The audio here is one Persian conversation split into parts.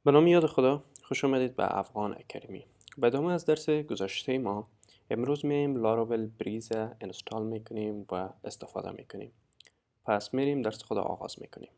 به نام یاد خدا، خوش آمدید به افغان اکادمی. به ادامه از درس گذشته ما امروز میایم لاراول بریز انستال میکنیم و استفاده میکنیم. پس میریم درس خدا آغاز میکنیم.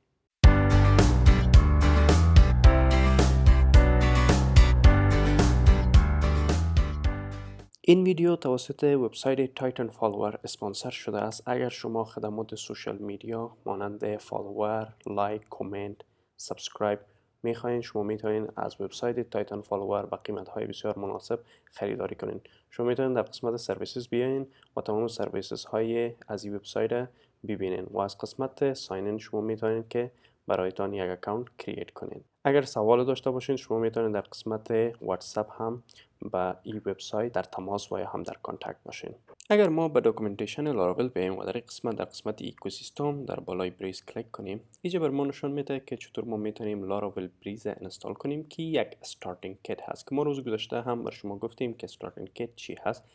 این ویدیو توسط وبسایت تایتن فالوور اسپانسر شده است. اگر شما خدمات سوشال میدیا مانند فالوور، لایک، کامنت، سابسکرایب میخواین، شما میتونید از وبسایت تایتن فالوور با قیمت های بسیار مناسب خریداری کنین. شما میتونید در قسمت سرویسز بیاین و تمام سرویسز های از این وبسایت ببینین و از قسمت ساین این شما میتونید که برایتان یک اکانت کرییت کنین. اگر سوال داشته باشین شما میتونید در قسمت واتساپ هم با این وبسایت در تماس و یا هم در کانتکت باشین. اگر ما به داکومنتیشن لاراول بیایم و در قسمت اکوسیستم در بالای بریز کلیک کنیم، اینجا بر ما نشون میده که چطور ما میتونیم لاراول بریز انستال کنیم که یک استارتینگ کیت هست که ما روز گذشته هم بر شما گفتیم که استارتینگ کیت چی هست.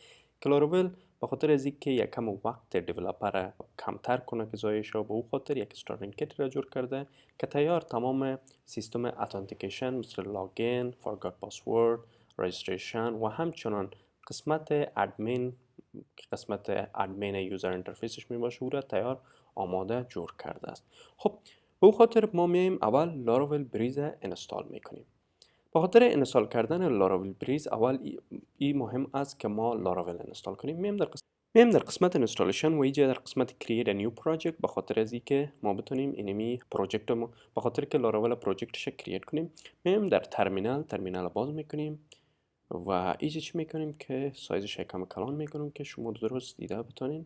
که لاراول به خاطر از اینکه یک کم وقت دیولپر کمتر کنه که ضایع به او خاطر یک استارتینگ کیت را جور کرده که تیار تمام سیستم اتنتیکیشن مثل لاگین، فورگات پاسورد، رجیستریشن و همچنان قسمت ادمین که قسمت ادمین یوزر انترفیسش می باشه او را تیار آماده جور کرده است. خب به او خاطر ما میایم اول لاراول بریز انستال میکنیم. به خاطر انستال کردن لاراول بریز اول ای مهم است که ما لاراول انستال کنیم. میم در قسمت انستالیشن و اینجا در قسمت کرییت ا نیو پروژکت به خاطر از اینکه ما بتونیم اینمی پروژکت ما به خاطر که لاراول پروژکتش کرییت کنیم میم در ترمینال باز میکنیم و اینجا چی میکنیم که سایزش یکم کلان میکنیم که شما درست دیده بتونین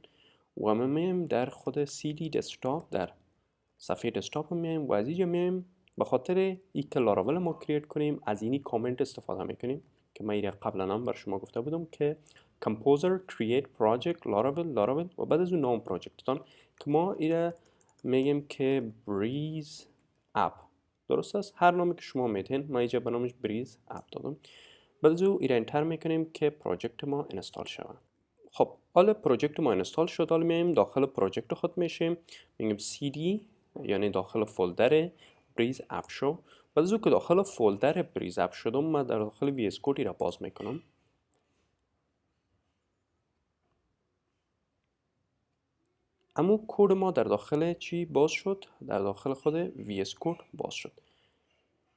و میم در خود CD دسکتاپ در صفحه دسکتاپ میم و از اینجا میم به خاطر اینکه لاراول ما کرییت کنیم از اینی کامنت استفاده میکنیم که من ایره قبلا هم بر شما گفته بودم که composer create project laravel و بعد از اون نام پروژکتتان که ما ایره میگیم که بریز اپ درست است. هر نامی که شما میتین ما اینجا به نامش بریز اپ دادم. بعد از او ایره انتر میکنیم که پروژکت ما انستال شود. خب حالا پروژکت ما انستال شد. حالا میایم داخل پروژکت خود میشیم میگیم cd یعنی داخل فولدر بریز اپ شو. بعد از او که داخل فولدر بریز اپ شدم من در داخل وی اس کد را باز میکنم. اما کد ما در داخل چی باز شد؟ در داخل خود وی اس کد باز شد.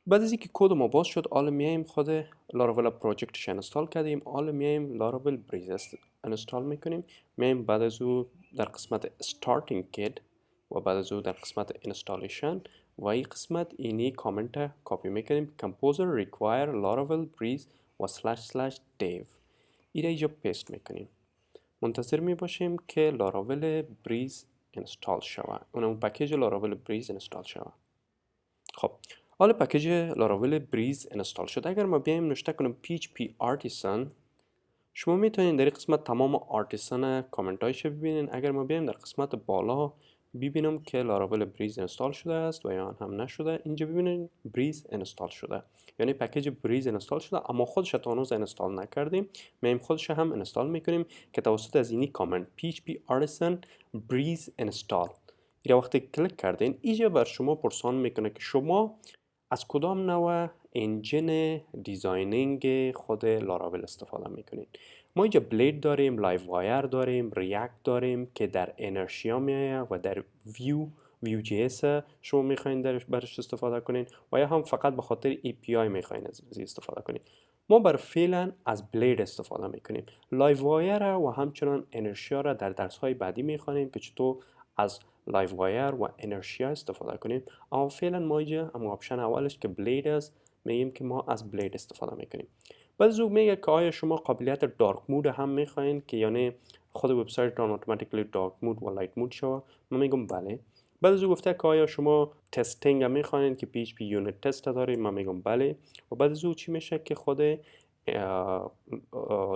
بعد از اینکه کد ما باز شد حالا میایم خود لاراول پروژکتش انستال کردیم. حالا میایم لاراول بریز انستال میکنیم. میایم بعد از او در قسمت استارتینگ کیت و بعد از او در قسمت اینستالیشن و این قسمت اینی کامنت کپی میکنیم composer require laravel breeze و //dev اینجا پیست میکنیم. منتظر می باشیم که لاراول بریز انستال شود. اون پکیج لاراول بریز انستال شود. خب حالا پکیج لاراول بریز انستال شد. اگر ما بیایم نوشته کنیم PHP Artisan شما میتونید در این قسمت تمام آرتیسان کامنت هایش ببینید. اگر ما بیایم در قسمت بالا ببینم که لاراول بریز انستال شده است و یا هم نشده، اینجا ببینید بریز انستال شده یعنی پکیج بریز انستال شده اما خودش تا هنوز انستال نکردیم. میایم خودش هم انستال میکنیم که توسط از اینی کامنت PHP Artisan breeze install این وقتی کلیک کردین اینجا بر شما پرسان میکنه که شما از کدام نوع انجن دیزاینینگ خود لاراول استفاده میکنید. ما اینجا بلید داریم، لایو وایر داریم، ریاکت داریم که در انرشیا میایه و در ویو جی اس شما میخواین برش استفاده کنین و یا هم فقط به خاطر ای پی آی میخواین از استفاده کنین. ما بر فعلا از بلید استفاده میکنیم. لایو وایر و همچنان انرشیا را در درس های بعدی میخوانیم که چطور از لایو وایر و انرشیا استفاده کنیم. اما فعلا ما اینجا اما آپشن اولش که بلید است میگیم که ما از بلید استفاده میکنیم. بعد از او میگه که آیا شما قابلیت دارک مود هم میخواین که یعنی خود وبسایت اتوماتیکلی دارک مود و لایت مود شود. من میگم بله. بعد از او گفته که آیا شما تستینگ هم میخواین که PHP یونیت تست داریم. من میگم بله. و بعد از او چی میشه که خود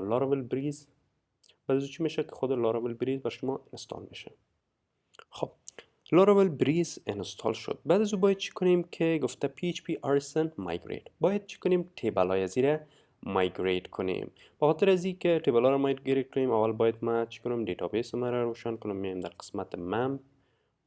لاراول بریز بر شما انستال میشه. خب لاراول بریز انستال شد. بعد از او باید چی کنیم که گفته PHP Artisan migrate. باید چی کنیم؟ تیبل های زیر مایگریت کنیم. با خاطر از اینکه تیبل ها رو مایگریت کنیم اول باید ما چی کنم؟ دیتابیس ما رو روشن کنم. میایم در قسمت مم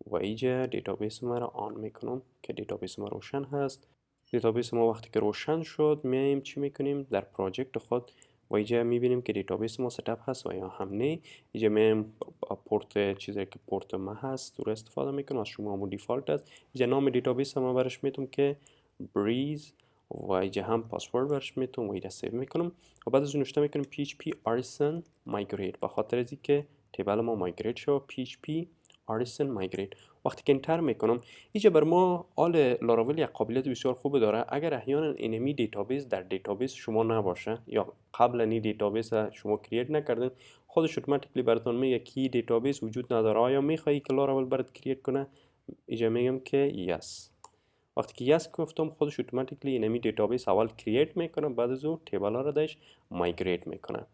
و اینجا دیتابیس ما رو آن میکنم که دیتابیس ما روشن هست. دیتابیس ما وقتی که روشن شد میایم چی میکنیم در پروژکت خود و اینجا میبینیم که دیتابیس ما ستاپ هست و یا هم نه. اینجا میایم پورت چیزی که پورت ما هست رو استفاده میکنم، از شما همون دیفالت است. اینجا نام دیتابیس ما برش میتونم که بریز و اینجا هم پاسورد برش میتونم و اینجا سیو میکنم و بعد از اون نوشته میکنم php artisan migrate، به خاطر از اینکه تیبل ما مایگریت شد. php artisan migrate. وقتی که انتر میکنم اینجا بر ما آل لاراول یک قابلیت بسیار خوب داره. اگر احیانا انمی دیتابیس در دیتابیس شما نباشه یا قبلا این دیتابیس شما کرییت نکردین، خودش اتوماتیکلی براتون میگه کی دیتابیس وجود نداره، آیا میخوایی که لاراول برات کرییت کنه؟ اینجا میگم که یس. وقتی که یس گفتم خودش اتوماتیکلی انمی دیتابیس اول کرییت میکنه، بعد از اون تیبل ها رو داش مایگریت میکنه.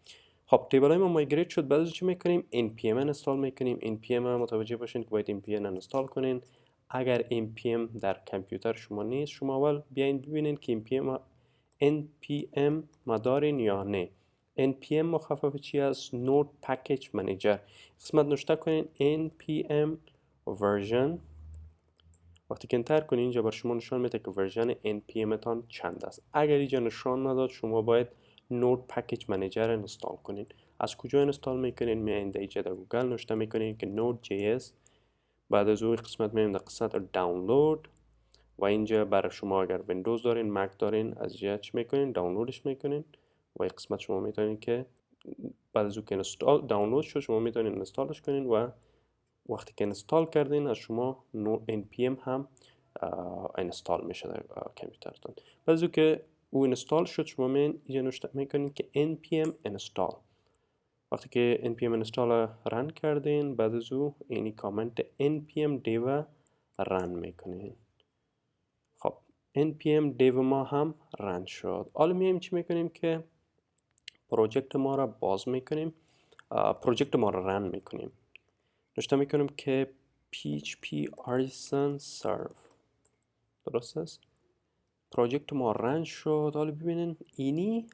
خب تیبل های ما مایگریت شد، بعد از چی میکنیم؟ npm انستال میکنیم. npm متوجه باشین که باید npm انستال کنین. اگر npm در کامپیوتر شما نیست، شما اول بیاین ببینین که npm ما دارین یا نه. npm مخفف چی است؟ نود پکیج منیجر. قسمت نوشته کنین npm version. وقتی که انتر کنین اینجا بر شما نشان میده که ورژن npm تان چند است. اگر اینجا نشان نداد شما باید نود پکیج منیجر انستال کنین. از کجا انستال میکنین؟ میایین اینجا در گوگل نوشته میکنین که node.js. بعد از اون قسمت میایم در قسمت دانلود و اینجا برای شما اگر ویندوز دارین مک دارین از اینجا چی میکنین؟ دانلودش میکنین و این قسمت شما میتونین که بعد از اون که دانلود شد شما میتونین انستالش کنین و وقتی که انستال کردین از شما npm هم انستال میشه در کامپیوترتون. بعد از که او انستال شد شما اینجا نوشته میکنین که npm install. وقتی که npm install رن کردین بعد از او اینی کامنت npm dev رن میکنین. خب npm dev ما هم رن شد. حالا میایم چی میکنیم که پروژکت ما را باز میکنیم، پروژکت ما را رن میکنیم. نوشته میکنم که php artisan serve. درست است؟ پروژکت ما رن شد. حالا ببینین اینی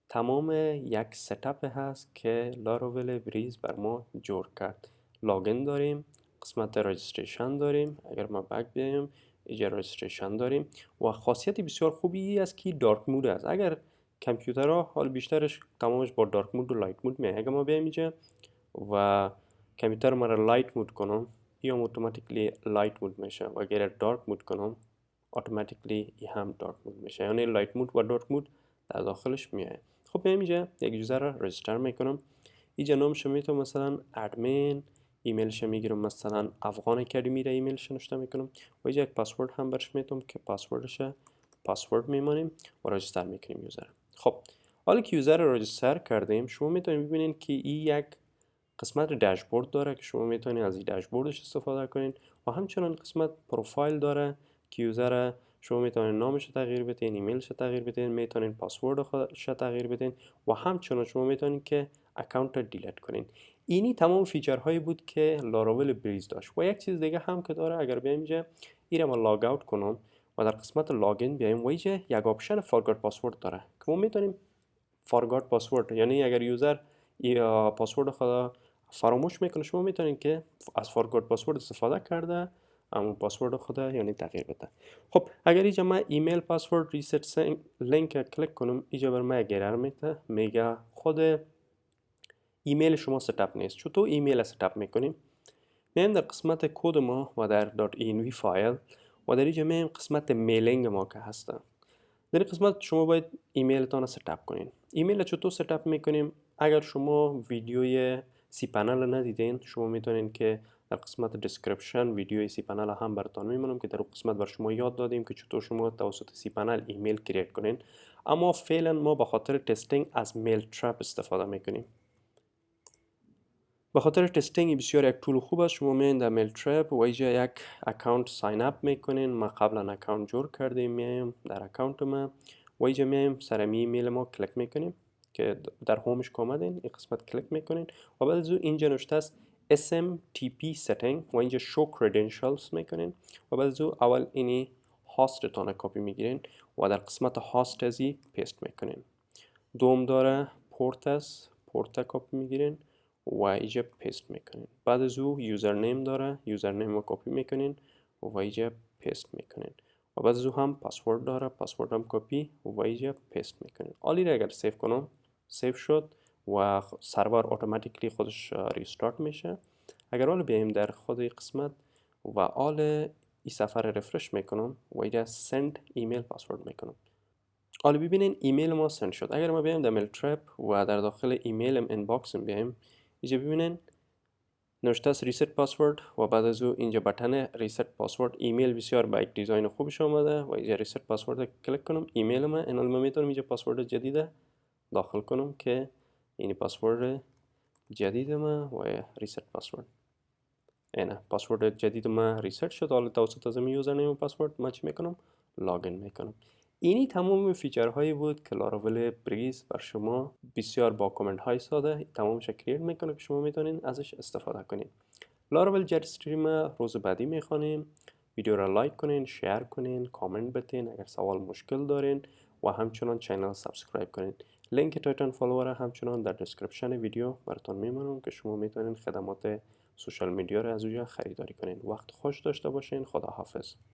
تمام یک ستاپ هست که لاراول بریز بر ما جور کرد. لاگین داریم، قسمت رجیستریشن داریم، اگر ما بک بیایم اینجا رجیستریشن داریم و خاصیت بسیار خوبی است که دارک مود است. اگر کامپیوترها حال بیشترش تمامش با دارک مود و لایت مود میاد، اگر ما بیایم اینجا و کامپیوتر ما را لایت مود کنم یا اتوماتیکلی لایت مود میشه و اگر دارک مود کنم اتوماتیکلی ای هم دارک مود میشه، یعنی لایت مود و دارک مود در داخلش میاد. خب میام اینجا یک یوزر را رجیستر میکنم. اینجا نامش میتونم مثلا ادمین، ایمیلش میگیرم مثلا افغان اکادمی را ایمیلش نوشته میکنم و اینجا یک پاسورد هم برش میتونم که پاسورد میمانیم و رجیستر میکنیم یوزر. خب حالا که یوزر را رجیستر کردیم شما میتونید ببینید که این یک قسمت داشبورد داره که شما میتونید از این داشبوردش استفاده کنید و همچنان قسمت پروفایل داره که یوزر شما میتونید نامش تغییر بدین، ایمیلش تغییر بدین، میتونید پاسورد خودش تغییر بدین و همچنان شما میتونید که اکانت دیلیت کنین. اینی تمام فیچرهایی بود که لاراول بریز داشت. و یک چیز دیگه هم که داره، اگر بیایم اینجا این ما لاگ اوت کنم و در قسمت لاگین بیایم و اینجا یک آپشن فورگات پاسورد داره که ما میتونیم فورگات پاسورد، یعنی اگر یوزر یا پاسورد خود فراموش میکنه شما میتونید که از فورگات پاسورد استفاده کرده اما پاسورد خود یعنی تغییر بده. خب اگر اینجا من ایمیل پاسورد ریست لینک کلیک کنم اینجا بر من ایرر میده، میگه خود ایمیل شما ستاپ نیست. چطور ایمیل ستاپ میکنیم؟ میایم در قسمت کد ما و در .env فایل و در اینجا میایم قسمت میلینگ ما که هسته. در این قسمت شما باید ایمیلتان را ستاپ کنین. ایمیل چطور ستاپ میکنیم؟ اگر شما ویدیوی سی پنل ندیدین شما میتونین که در قسمت دیسکریپشن ویدیوی سی پنل هم براتون میمونم که در اون قسمت بر شما یاد دادیم که چطور شما توسط سی پنل ایمیل کرییت کنین. اما فعلا ما به خاطر تستینگ از میل ترپ استفاده میکنیم. به خاطر تستینگ بسیار یک طول خوب است. شما میاین در میل ترپ و اینجا یک اکانت ساین اپ میکنین. ما قبلا اکانت جور کردیم، میایم در اکانت ما و اینجا میایم سر ایمیل ما کلیک میکنیم که در هومش آمدین، این قسمت کلیک میکنین و بعد از اون اینجا نوشته است SMTP setting و اینجا show credentials میکنین و بعد از اون اول اینی هاستتان کپی میگیرین و در قسمت هاست ازی پیست میکنین. دوم داره پورت کپی میگیرین و اینجا پیست میکنین. بعد از او یوزر نیم داره، یوزر نیم رو کپی میکنین و اینجا پیست میکنین و بعد از او هم پاسورد داره، پاسورد هم کپی و اینجا پیست میکنین. حالی اگر سیو کنم سیو شد و سرور اتوماتیکلی خودش ریستارت میشه. اگر حالا بیایم در خود قسمت و حال این سفر رفرش میکنم و اینجا سند ایمیل پاسورد میکنم. حالا ببینین ایمیل ما سند شد. اگر ما بیایم در میل ترپ و در داخل ایمیلم اینباکسم بیایم، اینجا ببینین نوشته است ریست پاسورد و بعد از او اینجا بتن ریست پاسورد. ایمیل بسیار با یک دیزاین خوبش آمده و اینجا ریست پاسورد کلیک کنم. ایمیل ما من میتونم اینجا پاسورد جدید داخل کنم که این پاسورد جدید ما و ریست پاسورد. اینه پاسورد جدید ما ریست شد. حالا توسط از یوزرنیم و پاسورد ما چی میکنم؟ لاگین میکنم. اینی تمام فیچرهایی بود که لاراول بریز بر شما بسیار با کامنت های ساده تمامش کریت میکنه که شما میتونین ازش استفاده کنین. لاراول جت استریم روز بعدی میخوانیم. ویدیو را لایک کنین، شیر کنین، کامنت بتین اگر سوال مشکل دارین و همچنان چینل سابسکرایب کنین. لینک تایتن فالوور همچنان در دسکریپشن ویدیو براتون میمونم که شما میتونین خدمات سوشال میدیا را از اونجا خریداری کنین. وقت خوش داشته باشین. خدا حافظ.